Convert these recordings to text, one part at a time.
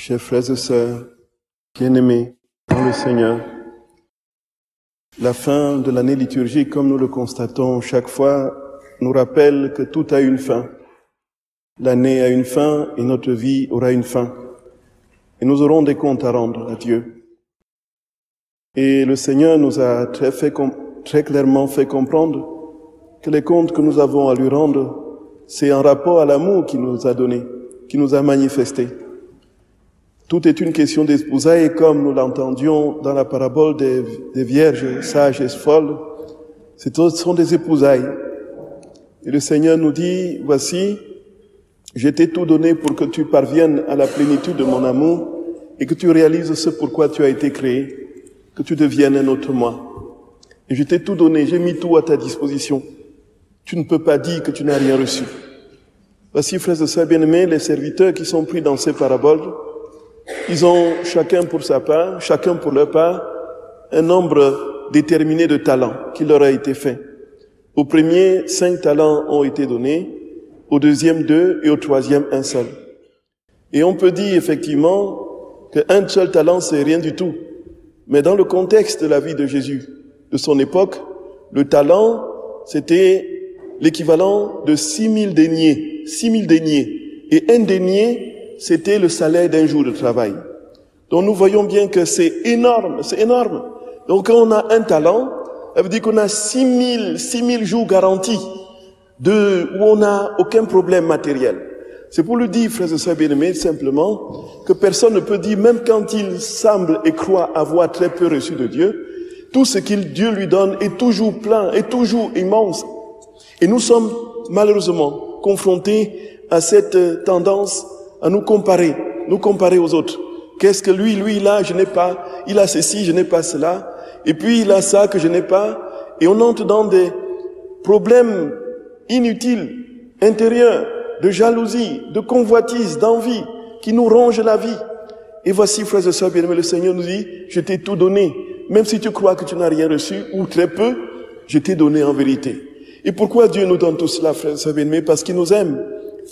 Chers frères et sœurs, bien-aimés dans le Seigneur, la fin de l'année liturgique, comme nous le constatons chaque fois, nous rappelle que tout a une fin. L'année a une fin et notre vie aura une fin. Et nous aurons des comptes à rendre à Dieu. Et le Seigneur nous a très clairement fait comprendre que les comptes que nous avons à lui rendre, c'est en rapport à l'amour qu'il nous a donné, qu'il nous a manifesté. Tout est une question d'espousailles, comme nous l'entendions dans la parabole des vierges sages et folles. Ce sont des épousailles. Et le Seigneur nous dit, voici, je t'ai tout donné pour que tu parviennes à la plénitude de mon amour et que tu réalises ce pourquoi tu as été créé, que tu deviennes un autre moi. Et je t'ai tout donné, j'ai mis tout à ta disposition. Tu ne peux pas dire que tu n'as rien reçu. Voici, frères et sœurs bien-aimés, les serviteurs qui sont pris dans ces paraboles, ils ont chacun pour sa part, chacun pour leur part, un nombre déterminé de talents qui leur a été fait. Au premier, 5 talents ont été donnés, au deuxième 2 et au troisième 1 seul. Et on peut dire effectivement qu'un seul talent c'est rien du tout. Mais dans le contexte de la vie de Jésus, de son époque, le talent c'était l'équivalent de 6000 deniers. 6000 deniers. Et un denier, c'était le salaire d'un jour de travail. Donc nous voyons bien que c'est énorme, c'est énorme. Donc quand on a un talent, ça veut dire qu'on a 6000 jours garantis où on n'a aucun problème matériel. C'est pour le dire, frères et sœurs bien-aimés, simplement, que personne ne peut dire, même quand il semble et croit avoir très peu reçu de Dieu, tout ce qu'il Dieu lui donne est toujours plein, est toujours immense. Et nous sommes malheureusement confrontés à cette tendance à nous comparer aux autres. Qu'est-ce que lui, il a, je n'ai pas. Il a ceci, je n'ai pas cela. Et puis il a ça que je n'ai pas. Et on entre dans des problèmes inutiles, intérieurs, de jalousie, de convoitise, d'envie, qui nous rongent la vie. Et voici, frères et sœurs bien-aimés, le Seigneur nous dit, je t'ai tout donné. Même si tu crois que tu n'as rien reçu, ou très peu, je t'ai donné en vérité. Et pourquoi Dieu nous donne tout cela, frères et sœurs bien-aimés? Parce qu'il nous aime.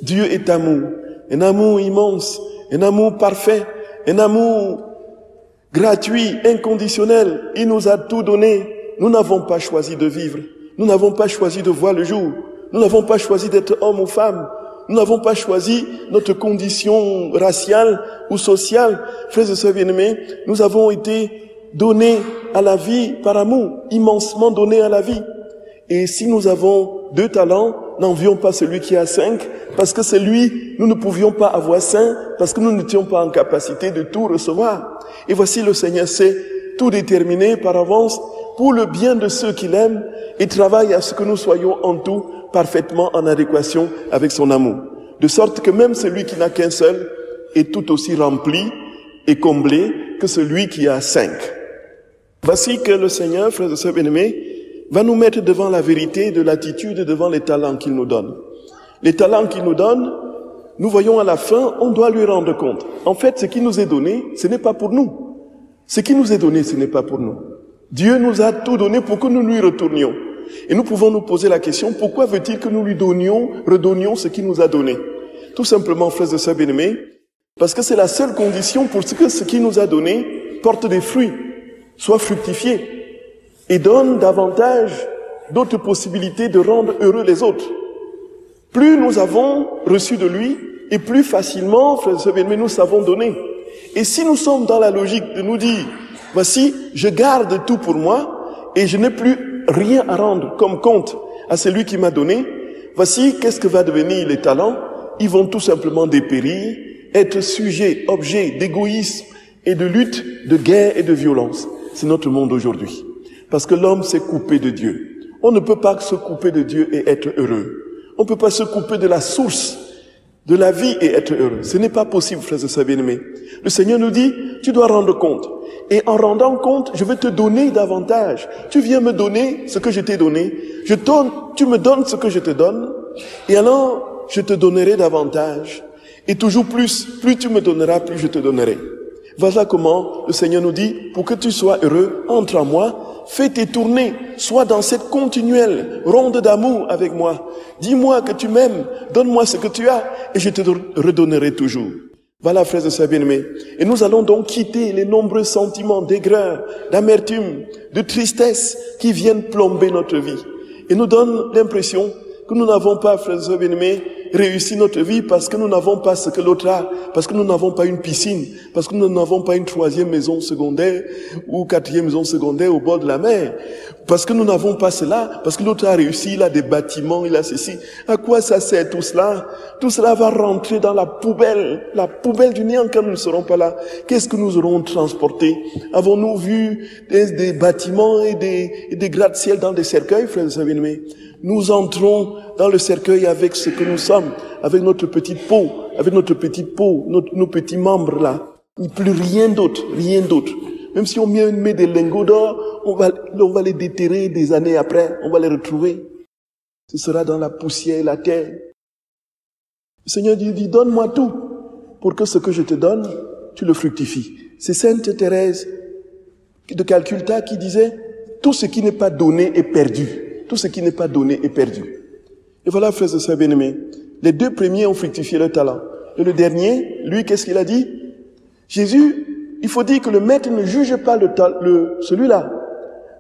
Dieu est amour. Un amour immense, un amour parfait, un amour gratuit, inconditionnel. Il nous a tout donné. Nous n'avons pas choisi de vivre. Nous n'avons pas choisi de voir le jour. Nous n'avons pas choisi d'être homme ou femme. Nous n'avons pas choisi notre condition raciale ou sociale. Frères et sœurs bien-aimés, nous avons été donnés à la vie par amour, immensement donnés à la vie. Et si nous avons 2 talents, n'envions pas celui qui a 5, parce que c'est lui, nous ne pouvions pas avoir 5, parce que nous n'étions pas en capacité de tout recevoir. Et voici le Seigneur sait tout déterminer par avance pour le bien de ceux qu'il aime et travaille à ce que nous soyons en tout parfaitement en adéquation avec son amour. De sorte que même celui qui n'a qu'un seul est tout aussi rempli et comblé que celui qui a 5. Voici que le Seigneur, frères et sœurs bien-aimés, va nous mettre devant la vérité de l'attitude, devant les talents qu'il nous donne. Les talents qu'il nous donne, nous voyons à la fin, on doit lui rendre compte. En fait, ce qui nous est donné, ce n'est pas pour nous. Ce qui nous est donné, ce n'est pas pour nous. Dieu nous a tout donné pour que nous lui retournions. Et nous pouvons nous poser la question, pourquoi veut-il que nous lui redonnions ce qu'il nous a donné? Tout simplement, frères et sœurs bien-aimés, parce que c'est la seule condition pour que ce qu'il nous a donné porte des fruits, soit fructifié, et donne davantage d'autres possibilités de rendre heureux les autres. Plus nous avons reçu de lui, et plus facilement, frères et sœurs bien-aimés, nous savons donner. Et si nous sommes dans la logique de nous dire, voici, je garde tout pour moi, et je n'ai plus rien à rendre comme compte à celui qui m'a donné, voici, qu'est-ce que va devenir les talents? Ils vont tout simplement dépérir, être sujets, objets d'égoïsme et de lutte, de guerre et de violence. C'est notre monde aujourd'hui. Parce que l'homme s'est coupé de Dieu. On ne peut pas se couper de Dieu et être heureux. On ne peut pas se couper de la source de la vie et être heureux. Ce n'est pas possible, frères et sœurs bien-aimés. Le Seigneur nous dit, tu dois rendre compte. Et en rendant compte, je vais te donner davantage. Tu viens me donner ce que je t'ai donné. Tu me donnes ce que je te donne. Et alors, je te donnerai davantage. Et toujours plus tu me donneras, plus je te donnerai. Voilà comment le Seigneur nous dit, pour que tu sois heureux, entre en moi, fais tes tournées, sois dans cette continuelle ronde d'amour avec moi. Dis-moi que tu m'aimes, donne-moi ce que tu as, et je te redonnerai toujours. Voilà, frères et sœurs bien-aimés. Et nous allons donc quitter les nombreux sentiments d'aigreur, d'amertume, de tristesse qui viennent plomber notre vie. Et nous donnent l'impression que nous n'avons pas, frères et sœurs bien-aimés, réussi notre vie parce que nous n'avons pas ce que l'autre a, parce que nous n'avons pas une piscine, parce que nous n'avons pas une 3e maison secondaire ou 4e maison secondaire au bord de la mer, parce que nous n'avons pas cela, parce que l'autre a réussi, il a des bâtiments, il a ceci. À quoi ça sert tout cela? Tout cela va rentrer dans la poubelle du néant quand nous ne serons pas là. Qu'est-ce que nous aurons transporté? Avons-nous vu des bâtiments et des gratte-ciel dans des cercueils, frères et sœurs bien-aimés? Nous entrons dans le cercueil avec ce que nous sommes, avec notre petite peau, nos petits membres là. Plus rien d'autre. Même si on met des lingots d'or, on va les déterrer des années après, on va les retrouver. Ce sera dans la poussière et la terre. Le Seigneur dit, donne-moi tout, pour que ce que je te donne, tu le fructifies. C'est Sainte Thérèse de Calcutta qui disait, tout ce qui n'est pas donné est perdu. Tout ce qui n'est pas donné est perdu. Et voilà, frères et sœurs bien-aimés, les 2 premiers ont fructifié leur talent. Et le dernier, lui, qu'est-ce qu'il a dit? Jésus, il faut dire que le maître ne juge pas celui-là,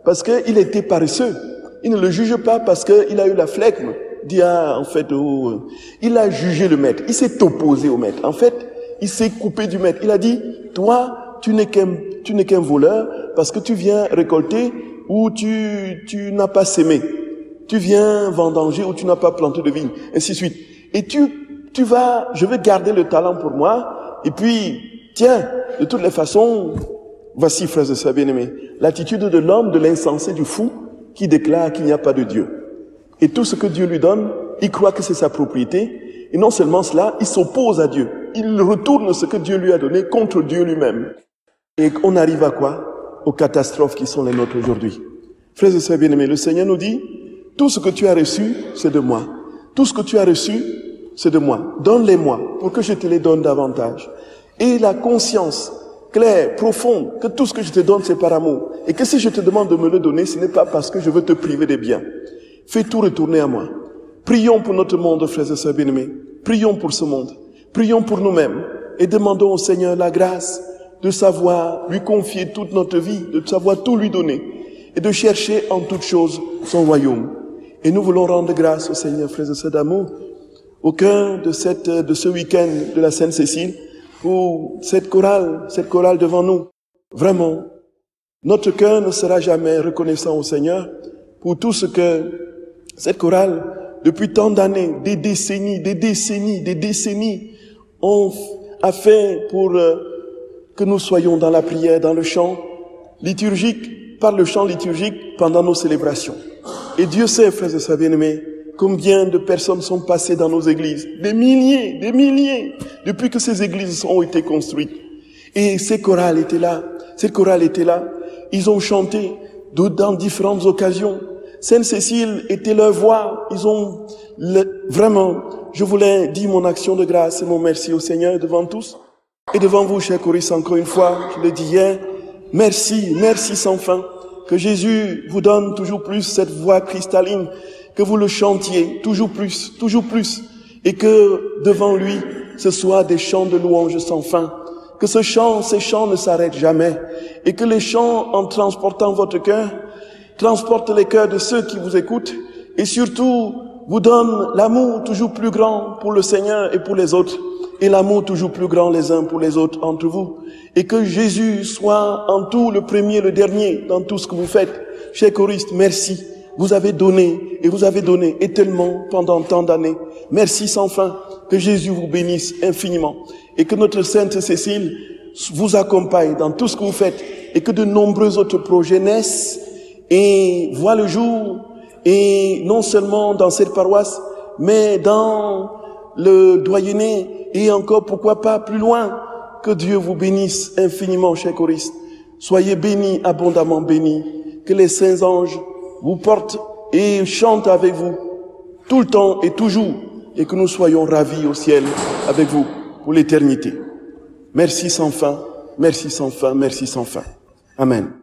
parce qu'il était paresseux. Il ne le juge pas parce qu'il a eu la flegme. Il a jugé le maître. Il s'est opposé au maître. En fait, il s'est coupé du maître. Il a dit, toi, tu n'es qu'un voleur parce que tu viens récolter où tu n'as pas sémé. Tu viens vendanger où tu n'as pas planté de vigne, ainsi de suite. Et je vais garder le talent pour moi, et puis, tiens, de toutes les façons, voici, frères et sœurs bien-aimés, l'attitude de l'homme, de l'insensé, du fou, qui déclare qu'il n'y a pas de Dieu. Et tout ce que Dieu lui donne, il croit que c'est sa propriété, et non seulement cela, il s'oppose à Dieu. Il retourne ce que Dieu lui a donné contre Dieu lui-même. Et on arrive à quoi? Aux catastrophes qui sont les nôtres aujourd'hui. Frères et sœurs bien-aimés, le Seigneur nous dit, tout ce que tu as reçu, c'est de moi. Tout ce que tu as reçu, c'est de moi. Donne-les-moi pour que je te les donne davantage. Et la conscience claire, profonde, que tout ce que je te donne, c'est par amour. Et que si je te demande de me le donner, ce n'est pas parce que je veux te priver des biens. Fais tout retourner à moi. Prions pour notre monde, frères et sœurs bien-aimés. Prions pour ce monde. Prions pour nous-mêmes. Et demandons au Seigneur la grâce de savoir lui confier toute notre vie, de savoir tout lui donner. Et de chercher en toutes choses son royaume. Et nous voulons rendre grâce au Seigneur, frères et sœurs d'amour, au cœur de ce week-end de la Sainte-Cécile, pour cette chorale devant nous. Vraiment, notre cœur ne sera jamais reconnaissant au Seigneur pour tout ce que cette chorale, depuis tant d'années, des décennies, a fait pour que nous soyons dans la prière, dans le chant liturgique, par le chant liturgique pendant nos célébrations. Et Dieu sait, frères et sœurs bien-aimés, combien de personnes sont passées dans nos églises. Des milliers, depuis que ces églises ont été construites. Et ces chorales étaient là. Ils ont chanté dans différentes occasions. Sainte-Cécile était leur voix. Vraiment, je voulais dire mon action de grâce et mon merci au Seigneur devant tous. Et devant vous, chers choristes, encore une fois, je le dis hier, merci sans fin. Que Jésus vous donne toujours plus cette voix cristalline, que vous le chantiez toujours plus, et que devant lui, ce soit des chants de louange sans fin. Que ces chants ne s'arrêtent jamais, et que les chants, en transportant votre cœur, transportent les cœurs de ceux qui vous écoutent, et surtout vous donnent l'amour toujours plus grand pour le Seigneur et pour les autres, et l'amour toujours plus grand les uns pour les autres entre vous. Et que Jésus soit en tout le premier, le dernier dans tout ce que vous faites. Chers choristes, merci. Vous avez donné, et tellement pendant tant d'années. Merci sans fin. Que Jésus vous bénisse infiniment. Et que notre Sainte Cécile vous accompagne dans tout ce que vous faites. Et que de nombreux autres projets naissent et voient le jour. Et non seulement dans cette paroisse, mais dans le doyenné et encore, pourquoi pas, plus loin. Que Dieu vous bénisse infiniment, chers choristes. Soyez bénis, abondamment bénis. Que les saints anges vous portent et chantent avec vous tout le temps et toujours. Et que nous soyons ravis au ciel avec vous pour l'éternité. Merci sans fin, merci sans fin, merci sans fin. Amen.